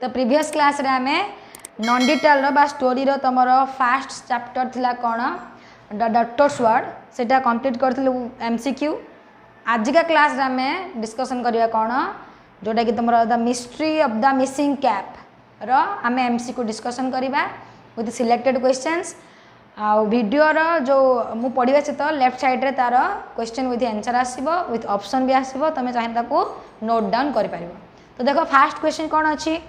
तो previous class रे आमे नॉन डिटेल रो बा स्टोरी रो तमरो फास्ट चैप्टर थिला कोन द डॉक्टर्स वर्ड सेटा कंप्लीट करथिलु एमसीक्यू। आज का क्लास रे आमे डिस्कशन करिया कोन जोटा कि तमरो the mystery of the missing cap रो आमे एमसीक्यू डिस्कशन करिबा विथ सिलेक्टेड क्वेश्चंस। आ वीडियो रो जो मु पढिबा से तो लेफ्ट साइड रे तार क्वेश्चन विथ आंसर आसीबो विथ ऑप्शन भी आसीबो तमे चाहे ताको नोट डाउन करि परिबो। तो देखो फास्ट क्वेश्चन कोन अछि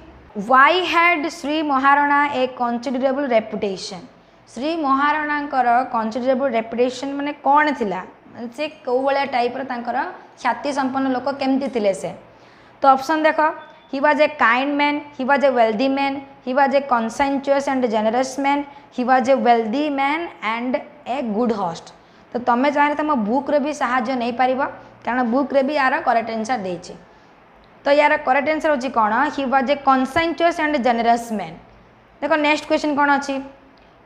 Why had Shri Maharana a considerable reputation? Shri Maharana considerable reputation माने कौन थिला से कौ बळिया टाइप रो तांकर ख्याति संपन्न लोक केमती थिले से। तो ऑप्शन देखो he was a kind man, he was a wealthy man, he was a conscientious and generous man, he was a wealthy man and a good host। तो तमे चाहे तम बुक रे भी सहाय्य नहीं पारिबो कारण बुक रे भी यार करेक्ट आंसर देछि। तो यार करेक्ट आंसर होची कोन he was a conscientious and generous man. देखो नेक्स्ट क्वेश्चन कोन अछि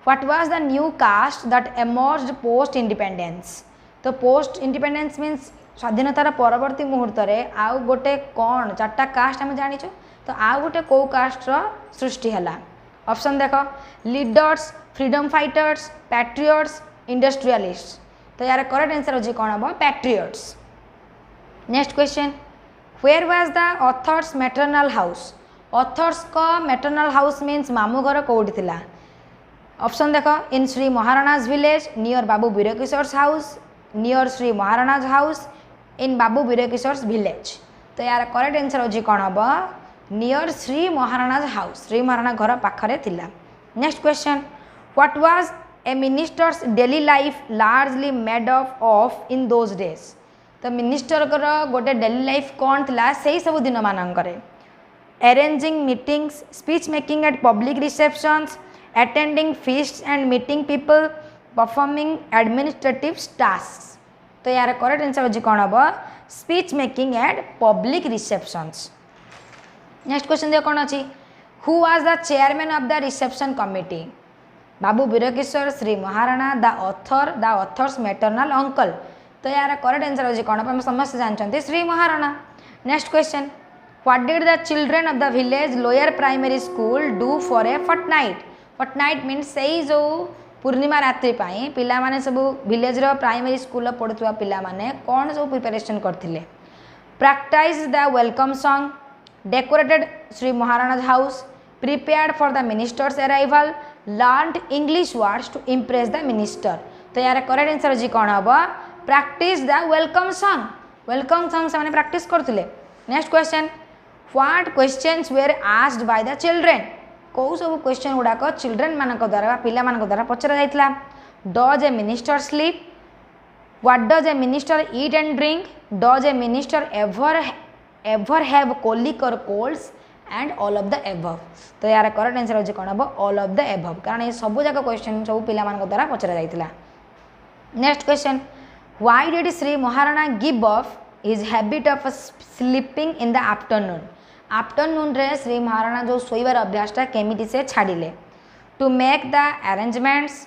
what was the new caste that emerged post independence. तो पोस्ट इंडिपेंडेंस मीन्स स्वाधीनतार परवर्ती मुहूर्त रे आउ गोटे कोन चारटा कास्ट हम जानि छु तो आउ गोटे को कास्ट रो सृष्टि हला। ऑप्शन देखो leaders, freedom fighters, patriots, industrialists. तो यार करेक्ट आंसर होची कोन हो patriots. Next question Where was the author's maternal house? Author's का maternal house means मामू घर कोड थिला। ऑप्शन देखो इन Shri महाराणा's village, near Babu वीरकिशोर's house, near Shri महाराणा's house, in Babu वीरकिशोर's village। तो यार करेक्ट आंसर होजी कोन हबो नियर श्री महाराणा's house, श्री महाराणा घर पाखरे थिला। Next question what was a ministers daily life largely made of in those days. तो मिनिस्टर गोटे डेली लाइफ कौन थिला से सब दिन मानकर arranging meetings, speech making eight public receptions, attending feast and meeting people, performing administrative tasks. तो यार करेक्ट आंसर होजी कौन हम speech making eight public receptions. Next question देखो कौन अच्छी who was the chairman of the reception committee. Babu Birkishore, Shri Maharana, the author's maternal uncle. तो यार करेक्ट आंसर होजी कौन हम समस्त जानते Shri Maharana. Next question what did the children of the village lower primary school do for a fortnight. Fortnight means से जो पूर्णिमा रात्रि पाई पिला माने सब विलेज रो प्राइमरी स्कूल पढ़ुवा पिला माने कौन सब प्रिपरेशन करथिले। Practice the welcome song, decorated Shri Maharana's house, prepared for the minister's arrival, learned English words to impress the minister. तो यार करेक्ट आंसर होजी कौन हम practice the welcome song. Welcome song से प्रैक्टिस करथिले। Next question what questions were asked by the children. कौ सब question गुड़ाक children मान द्वारा पिला मान द्वारा पचरा जाइतला। Does a minister sleep, what does a minister eat and drink, does a minister ever have colic or colds and all of the above. तो यार करेक्ट आंसर होजी कोन हबो ऑल ऑफ द एबव कारण ये सब जाक क्वेश्चन सब पिला मान द्वारा पचरा जाइतला। Next question Why did Sri Maharana give up his habit of sleeping in the afternoon? Afternoon रे श्री महाराणा जो सोइबार अभ्यासटा केमिति से छाड़िले। To make the arrangements,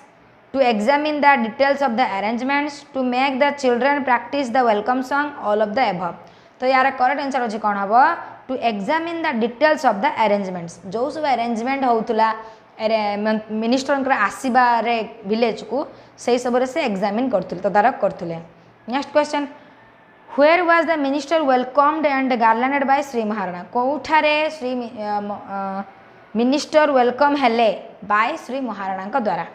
to examine the details of the arrangements, to make the children practice the welcome song, all of the above। तो यार correct answer होची कोन हबो to examine the details of the arrangements. जो सब arrangement होतुला minister आसवा village को से सब से एग्जामिन करथुले तदारक करथुले। Next question where was the minister welcomed and garlanded by Shri Maharana. कोठारे श्री मिनिस्टर वेलकम हेले बाय श्री महाराणा द्वारा।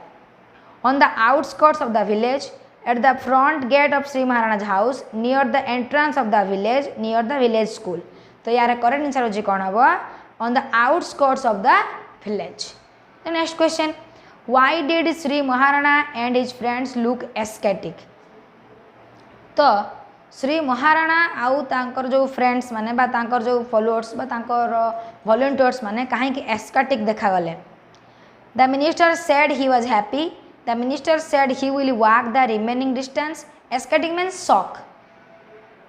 On the outskirts of the village, at the front gate of Shri Maharana's house, near the entrance of the village, near the village school. तो यार correct answer होची कोन हबो on the outskirts of the village. The next question why did Sri Maharana and his friends look ascetic। तो श्री महाराणा आउ तांकर जो friends माने बा तांकर जो फॉलोअर्स बा तांकर वॉलंटियर्स माने काहे कि एस्केटिक देखा गले। The minister said he was happy, the minister said he will walk the remaining distance. Ecstatic means shock.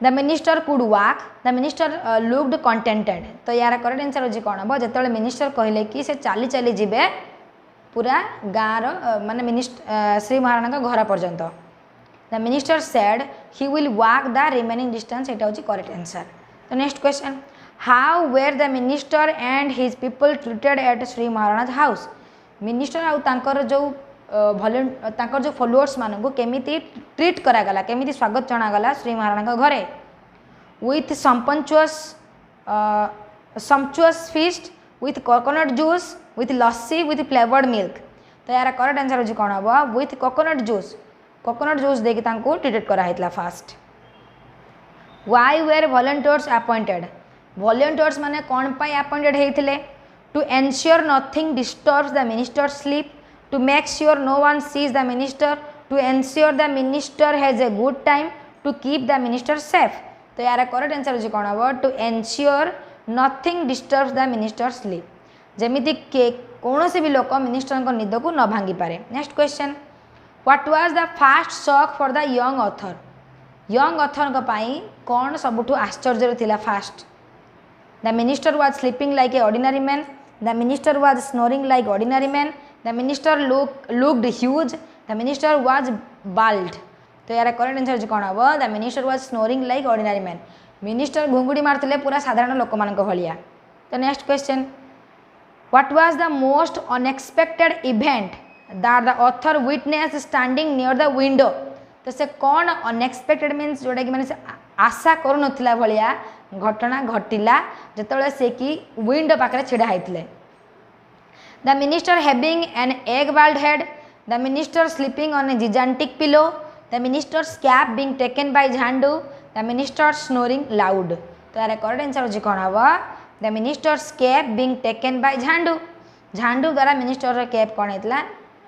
The minister could walk, the minister looked contented. तो यार करेक्ट आंसर होजी कोन हबो जेतेले मिनिस्टर कहले कि से चाली चाली जिबे पूरा गाँव माने मिनिस्टर श्री महाराणा घर पर्यंत। The minister said he will walk the remaining distance. एटा होची करेक्ट आंसर। तो next question how where the minister and his people treated at Shri Maharana house minister आउ तांकर जो तांकर जो फॉलोअर्स मानू केमिति ट्रीट करागला केमिति स्वागत जणागला श्री महाराणा घरे with sumptuous feast with coconut juice with lassi with flavoured milk तो यार करेक्ट आंसर होची कोन हबो विथ कोकोनट जूस देके तांको ट्रीटेड करा हेतला first why were volunteers appointed volunteers माने कोन पाई अपॉइंटेड हेथिले to ensure nothing disturbs the minister sleep to make sure no one sees the minister to ensure the minister has a good time to keep the minister safe तो यार correct answer होची कोन हबो to ensure nothing disturbs the minister sleep जेमिति के कौन से भी लोक मिनिस्टर निद को न भांगी पारे next question what was the first shock for the young author कौन सबुठु आश्चर्य थिला first the minister was sleeping like a ordinary man the minister was snoring like ordinary man the minister looked huge the minister was bald तो यार correct answer कौन हम the minister was snoring like ordinary man minister घुंगुड़ी मारते पूरा साधारण लोक मान भाया तो next question what was the most unexpected event that the author witness standing near the window तो से कौन अनएक्सपेक्टेड मीन्स जोटा कि मैंने आशा करू नथिला भलिया घटना घटिला जेतबेले से कि विंडो पाखरे छिड़ा होइतिले the minister having an egg bald head the minister sleeping on a gigantic pillow the minister's cap being taken by Jhandu the minister snoring loud तो यार करेक्ट आंसर होची कोन हबो the minister's cap being taken by Jhandu द्वारा minister cap कौन होता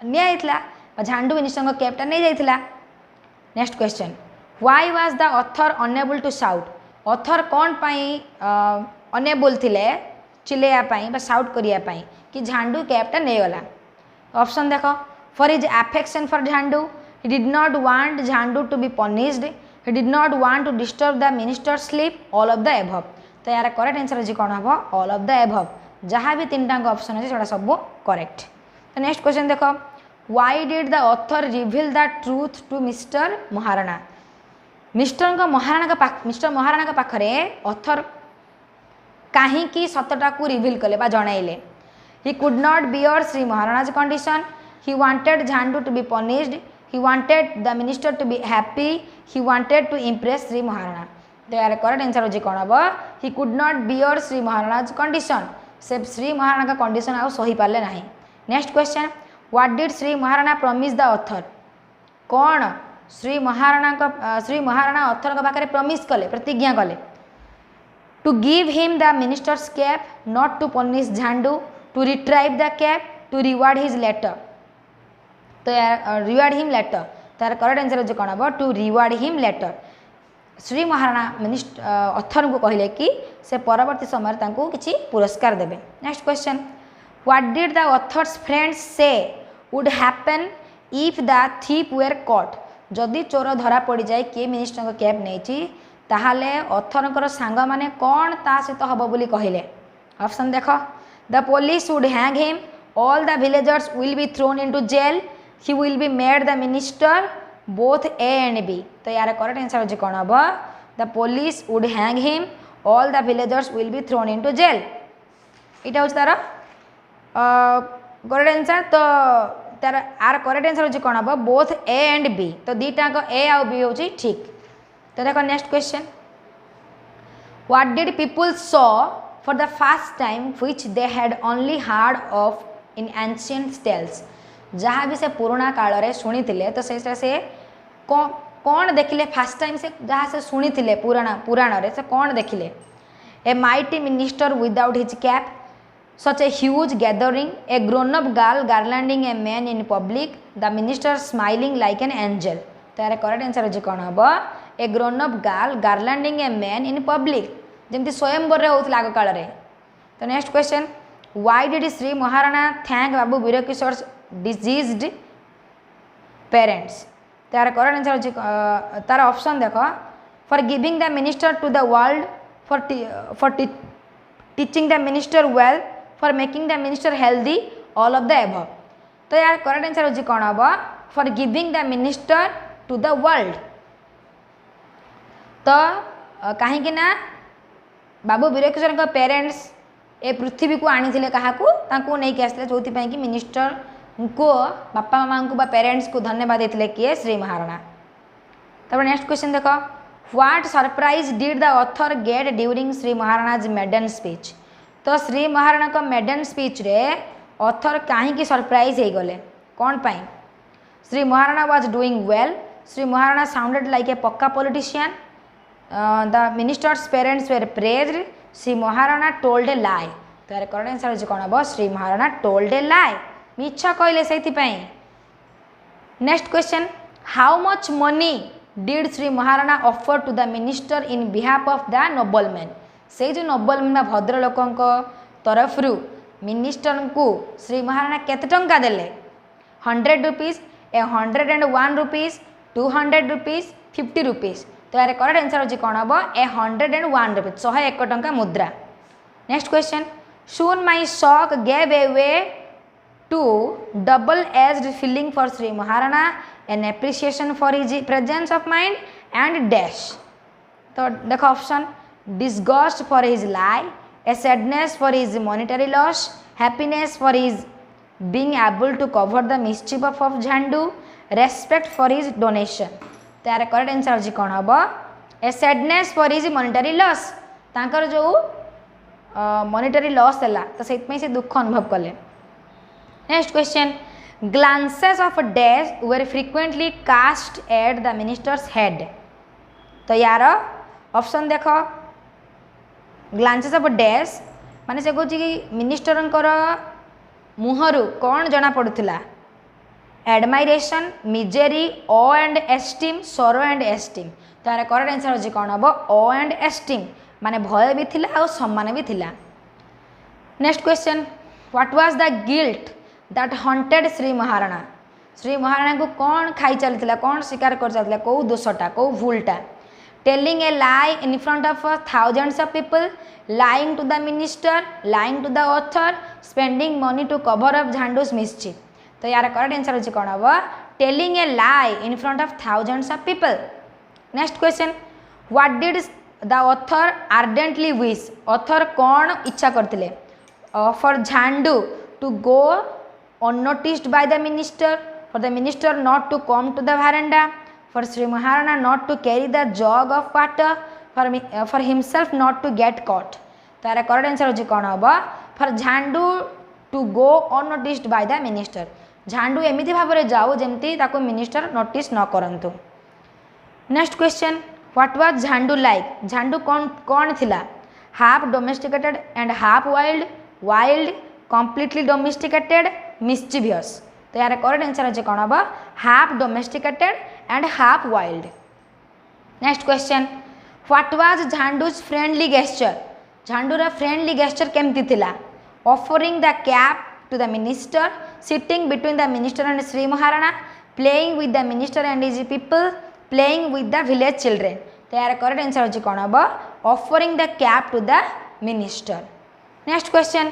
निया होता झांडू मिनिस्टर कैपटा नहीं जाइथिला next question why was the author unable to shout author कौन पाई अनेबल थिले चिल्लाया पाई बा शाउट करिया पाई कि झांडू कैपटा नहीं गला ऑप्शन देखो for his affection for Jhandu he did not want Jhandu to be punished he did not want to disturb the minister sleep all of the above तो यार करेक्ट आंसर होची कोन हबो ऑल ऑफ द एबव जहाँ भी तीन टांग ऑप्शन अच्छे से सब करेक्ट तो नेक्स्ट क्वेश्चन देखो why did the author reveal the truth to mister Maharana mister Maharana पाखरे ऑथर कहीं सतटा को रिवील कले बा जणाइले he could not bear Shri Maharana's condition he wanted Jhandu to be punished he wanted the minister to be happy he wanted to impress Shri Maharana तो यार correct answer होची कोन हबो he could not bear Shri Maharana's condition से श्री महाराणा का कंडीशन आउ सही पाले नहीं next question what did Shri Maharana promise the author कौन श्री महाराणा ऑथर का पाखरे प्रॉमिस कले प्रतिज्ञा कले to give him the minister's cap not to punish Jhandu to retrieve the cap to reward his letter तो यार रिवार्ड हिम लेटर तो यार करेक्ट आंसर होची कोन हबो to reward him later Shri Maharana author को कहले कि से परवर्ती समय तांको किछि पुरस्कार देबे next question what did the author's friends say would happen if the thief were caught जदि चोर धरा पड़ जाए किए मिनिस्टर कैप नहीं ताहले ऑथर सांग माने कौन ता सहित हम बोली कहले ऑप्शन देख the police would hang him all the villagers will be thrown into jail he will be made the minister both A and B तो यार करेक्ट आंसर होची कोन हबो the police would hang him all the villagers will be thrown into jail इटा होची तार correct answer तो तार आर करेक्ट आंसर होची कोन हबो बोथ ए एंड बी तो दीटा को ए आउ बी होची ठीक तो देखो next question what did people saw for the first time which they had only heard of in ancient tales जहाँ भी से पुराना काल रे शुणी तो से कौन देखिले फर्स्ट टाइम से जहाँ से शुणी पुराण रे से कौन देखिले a mighty minister without his cap such a huge gathering a grown up girl garlanding a man in public the minister smiling like an angel तो यार करेक्ट आंसर होची कौन हम a grown up girl garlanding a man in public जमती स्वयंवर होता आग काल तो next question why did Shri Maharana thank Babu Veerkishore deceased parents तो यार करेक्ट आंसर होची तार ऑप्शन देख for giving the minister to the world for teaching the minister well for making the minister healthy all of the above तो यार correct answer होची कौन हम for giving the minister to the world तो कहीं बाबू वीरकिशोर का parents ए पृथ्वी को आनी क्या नहीं आसते जो कि मिनिस्टर को बापा मामा को पेरेंट्स को धन्यवाद देते किए श्री महाराणा। तब नेक्स्ट क्वेश्चन देख what surprise did the author get during Shri Maharana's maiden speech. तो श्री महाराणा का मेडन स्पीच रे ऑथर कहीं सरप्राइज हो गले कौन पाई। Shri Maharana was doing well, Shri Maharana sounded like a पक्का politician, the minister's parents were praised, Shri Maharana told a lie. तो यार करेक्ट आंसर होची कोन हबो Shri Maharana told a lie मिछा कहले सेति पई। Next question how much money did Shri Maharana offer to the minister in behalf of the nobleman. से जो नोबलमैन भद्र लोकों तरफ मिनिस्टर को श्री महाराणा केते टंका देले 100 रुपीज, 101 रुपीज, 200 रुपीज, 50 रुपीज। तो यार करेक्ट आंसर होची कोन हबो 101 रुपीज 101 टंका मुद्रा। Next question soon my shock gave a way to double edged feeling for Shri Maharana an appreciation for his presence of mind and dash. तो देख option disgust for his lie, a sadness for his monetary loss, happiness for his being able to cover the mischief of Jhandu, respect for his donation. तो यार correct answer होची कोन हबो a sadness for his monetary loss. तांकर जो monetary loss है तो से दुख अनुभव कले। Next question glances of dash were frequently cast at the minister's head. तो यार ऑप्शन देख ग्लांसेस ऑफ डैश माने से कहूँ कि मिनिस्टर मुहरु कौन जना पड़ुला एडमायरेशन, मिजेरी, ओ एंड एस्टीम, सरो एंड एस्टीम। तो यार करेक्ट आंसर होची कौन हबो ओ एंड एस्टीम माने भय भी थिला और सम्मान भी थिला। Next question what was the guilt that haunted Shri Maharana. Shri Maharana को कौन खाई चलता कौन शिकार कर चलता कौ दोषटा कौ भूलटा telling a lie in front of thousands of people, lying to the minister, lying to the author, spending money to cover up Jhandu's mischief. तो यार करेक्ट आंसर होची कौन हबो telling a lie in front of thousands of people. Next question what did the author ardently wish. Author कौन इच्छा करते for Jhandu to go unnoticed by the minister, for the minister not to come to the veranda, for Sri Maharana not to carry the jug of water, for himself not to get caught। तो यार correct answer होची कौन हबो for Jhandu to go unnoticed by the minister. Jhandu एमिति भाबरे जाऊ जेमती ताको मिनिस्टर नोटिस न करंतु। Next question what was Jhandu like. Jhandu कौन कौन थिला half domesticated and half wild, wild, completely domesticated, mischievous. तो यार करेक्ट आंसर होची कौन हबो half domesticated and half wild. Next question what was Jhandu's friendly gesture. झांडूर फ्रेंडली गेस्चर केमती थिला offering the cap to the minister, sitting between the minister and Shri Maharana, playing with the minister and his people, playing with the village children. तो यार correct answer होची कौन हबो offering the cap to the minister. Next question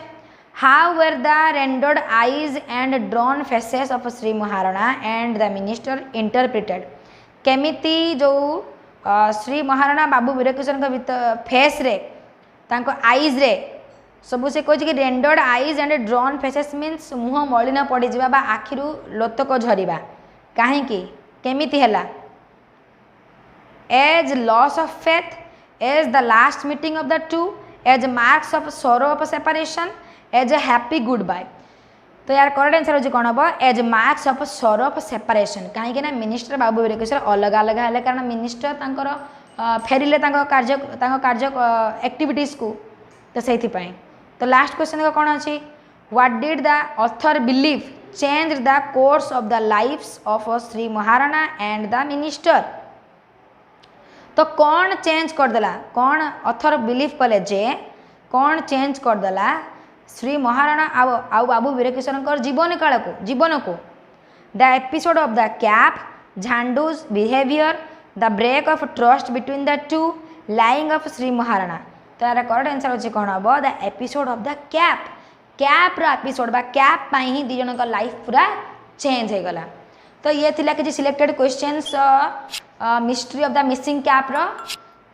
how were the rendered eyes and drawn faces of Shri Maharana and the minister interpreted. केमिति जो श्री महाराणा बाबू Veerkishore face रे तांको आईज रे सब से कह rendered eyes and drawn faces means मुह मलिन पड़ जा आखिरू लोतक झरिबा कहीं केमिति हैला as loss of faith, as the last meeting of the two, as marks of sorrow of separation, as a happy goodbye. तो यार करेक्ट आंसर होची कौन हबो as marks of sorrow of separation. कहीं ना मिनिस्टर बाबू वीरकिशोर अलग अलग है कारण मिनिस्टर तांकर फेरिले कार्य एक्टिविटीज को तो से। तो लास्ट क्वेश्चन कौन अच्छी what did the author believe change the course of the life's of Shri Maharana and the minister. तो कौन चेंज करदेला कौन ऑथर बिलीव कले जे कौन चेंज करदेला श्री महाराणा आउ बाबू वीरकिशोर जीवन को the episode of the cap, Jhandu's behaviour, the break of trust between the two, lying of Shri Maharana. तो यार करेक्ट आंसर होची कौन हबो the episode of the cap. Cap रो एपिसोड बा कैप पाई ही दी जन का लाइफ पूरा चेंज हो गला। तो ये थिला कि selected questions mystery of the missing cap रो।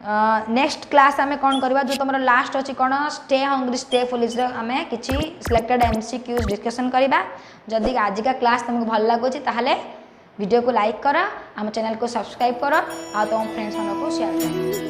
नेक्स्ट क्लास आम कौन करवा जो तुम लास्ट अच्छी कौन स्टे हंग्री स्टे फुलिश आम किसी सिलेक्टेड MCQs डिस्कशन करवा जदि आजिका क्लास तुमको भल लगुच ताहले वीडियो को लाइक कर आम चैनल को सब्सक्राइब कर आ तुम फ्रेंड्स को शेयर कर।